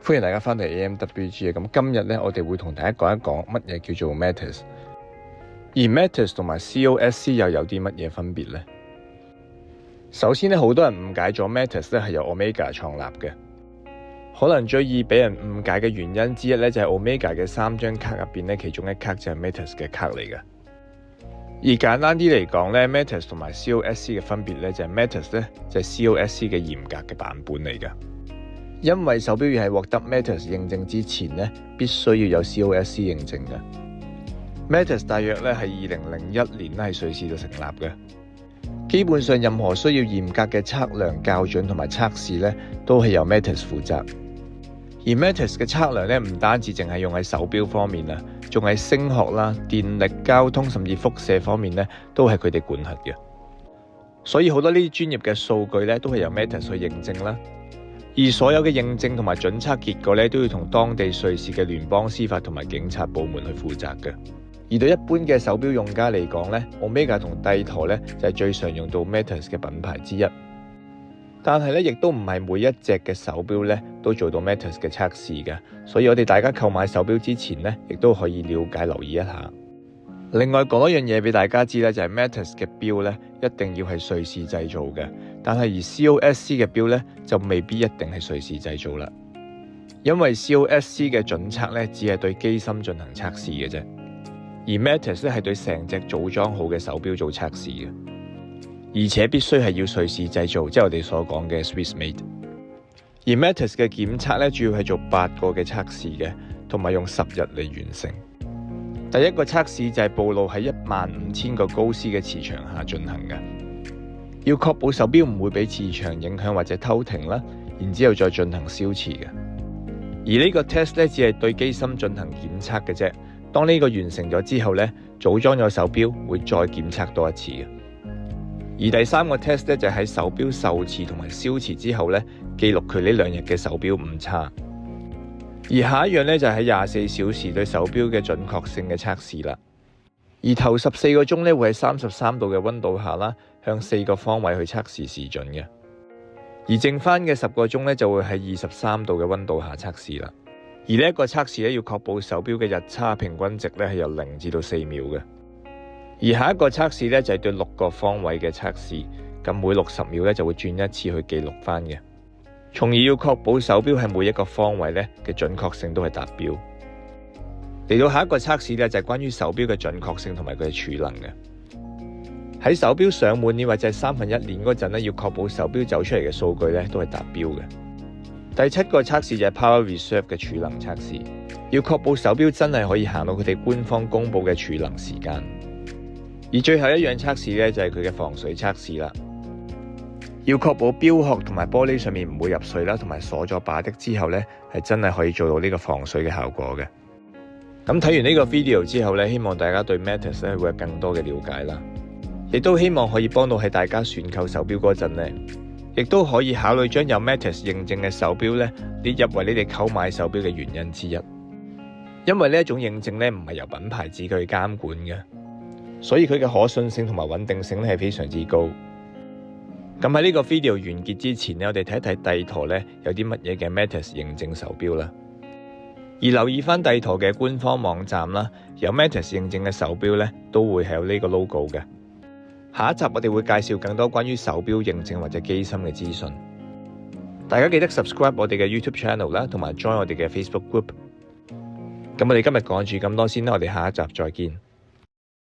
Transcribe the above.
歡迎大家翻嚟 AMWG 咁今日咧，我哋會同大家講一講乜嘢叫做 Matters， 而 Matters 同埋 COSC 又有啲乜嘢分別呢？首先咧，好多人誤解咗 Matters 咧係由 Omega 創立嘅，可能最易俾人誤解嘅原因之一咧就係 Omega 嘅3張卡入邊咧，其中一卡就係 Matters 嘅卡嚟嘅。而簡單啲嚟講咧 ，Matters 同埋 COSC 嘅分別咧就係 Matters 咧就係 COSC 嘅嚴格嘅版本嚟嘅。因為手錶要係獲得 Matters 認證之前咧，必須要有 COSC 認證嘅。Matters 大約咧係2001年係瑞士度成立嘅。基本上任何需要嚴格嘅測量校準同埋測試咧，都係由 Matters 負責。而 Matters 嘅測量咧，唔單止淨係用喺手錶方面啊，仲喺聲學啦、電力、交通甚至輻射方面咧，都係佢哋管轄嘅。所以好多呢啲專業嘅數據咧，都係由 Matters 去認證啦。而所有嘅認證同埋準測結果咧，都要同當地瑞士嘅聯邦司法同埋警察部門去負責嘅。而對一般嘅手錶用家嚟講咧，Omega 同帝舵咧就係最常用到 Matters 嘅品牌之一。但係咧，亦都唔係每一隻嘅手錶咧都做到 Matters 嘅測試嘅，所以我哋大家購買手錶之前咧，亦都可以了解留意一下。另外講一樣嘢俾大家知咧，就係 Matters 嘅錶咧一定要係瑞士製造嘅，但係而 COSC 嘅錶咧就未必一定係瑞士製造啦。因為 COSC 嘅準測咧只係對機芯進行測試嘅啫，而 Matters 咧係對成隻組裝好嘅手錶做測試嘅，而且必須係要瑞士製造，即係我哋所講嘅 Swiss made。而 Matters 嘅檢測咧主要係做8個嘅測試嘅，同埋用10日嚟完成。第一個測試就係暴露喺15000個高斯嘅磁場下進行嘅，要確保手錶唔會俾磁場影響或者偷停啦，然之後再進行消磁嘅。而呢個 test 咧只係對機芯進行檢測嘅啫。當呢個完成咗之後咧，組裝咗手錶會再檢測多一次嘅。而第3個 test 咧就係喺手錶受磁同埋消磁之後咧，記錄佢呢2日嘅手錶誤差。而下一樣咧就係喺24小時對手錶嘅準確性嘅測試啦。而頭14個鐘咧會喺33度嘅溫度下啦，向4個方位去測試時準嘅。而剩翻嘅10個鐘咧就會喺23度嘅溫度下測試啦。而呢一個測試咧要確保手錶嘅日差平均值咧係由0至到4秒嘅。而下一個測試咧就係對6個方位嘅測試，咁每60秒咧就會轉一次去記錄翻嘅。從而要確保手錶喺每一個方位咧嘅準確性都係達標。嚟到下一個測試咧就係關於手錶嘅準確性同埋佢嘅儲能嘅。喺手錶上滿年或者係1/3年嗰陣咧，要確保手錶走出嚟嘅數據咧都係達標嘅。第7個測試就係 Power Reserve 嘅儲能測試，要確保手錶真係可以行到佢哋官方公佈嘅儲能時間。而最後一樣測試咧就係佢嘅防水測試啦。要確保錶殼同埋玻璃上面唔會入水啦，同埋鎖咗把的之後咧，係真係可以做到呢個防水嘅效果嘅。咁睇完呢個 video 之後咧，希望大家對 Matters 咧會有更多嘅了解啦，亦都希望可以幫到喺大家選購手錶嗰陣咧，亦都可以考慮將有 Matters 認證嘅手錶咧列入為你哋購買手錶嘅原因之一。因為呢一種認證咧唔係由品牌自己去監管嘅，所以佢嘅可信性同埋穩定性咧係非常之高。咁喺呢個 video 完結之前咧，我哋睇一睇帝舵咧有啲乜嘢嘅 Matters 認證手錶啦。而留意翻帝舵嘅官方網站啦，有 Matters 認證嘅手錶咧都會係有呢個 logo 嘅。下一集我哋會介紹更多關於手錶認證或者機芯嘅資訊。大家記得 subscribe 我哋嘅 YouTube channel 啦，同埋 join 我哋嘅 Facebook group。咁我哋今日講住咁多先啦，我哋下一集再見。